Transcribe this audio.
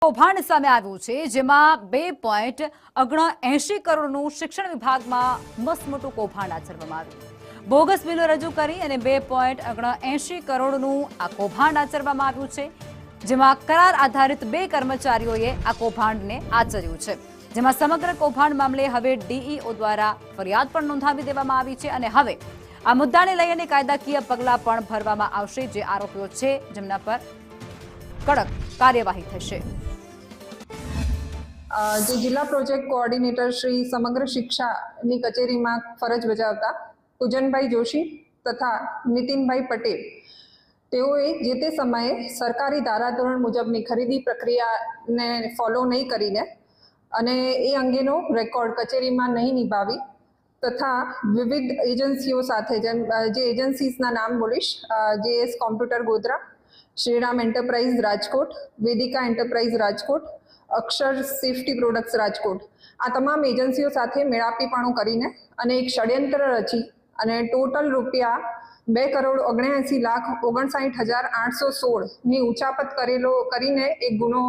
કૌભાંડ સામે આવ્યું છે, જેમાં 2.79 કરોડનું શિક્ષણ વિભાગમાં મસમોટું કૌભાંડ આચરવામાં આવ્યું। બોગસ બિલો રજૂ કરી અને 2.79 કરોડનું આ કૌભાંડ આચરવામાં આવ્યું છે, જેમાં કરાર આધારિત 2 કર્મચારીઓએ આ કૌભાંડને આચર્યું છે, જેમાં સમગ્ર કૌભાંડ મામલે હવે ડીઈઓ દ્વારા ફરિયાદ પણ નોંધાવી દેવામાં આવી છે અને હવે આ મુદ્દાને લઈને કાયદાકીય પગલાં પણ ભરવામાં આવશે। જે આરોપીઓ છે જેમના પર કડક કાર્યવાહી થશે। જે જિલ્લા પ્રોજેક્ટ કોઓર્ડિનેટર શ્રી સમગ્ર શિક્ષાની કચેરીમાં ફરજ બજાવતા પૂજનભાઈ જોશી તથા નીતિનભાઈ પટેલ તેઓએ જે તે સમયે સરકારી ધારાધોરણ મુજબની ખરીદી પ્રક્રિયાને ફોલો નહીં કરીને અને એ અંગેનો રેકોર્ડ કચેરીમાં નહીં નિભાવી તથા વિવિધ એજન્સીઓ સાથે જેમ જે એજન્સીસના નામ બોલીશ, JS computer Godhra, Shriram enterprise Rajkot, Vedika enterprise Rajkot, Akshar safety products Rajkot, આ તમામ એજન્સીઓ સાથે મેળાપીપણું કરીને અને એક ષડયંત્ર રચી અને ટોટલ રૂપિયા 2,79,59,816ની ઉચાપત કરીને એક ગુનો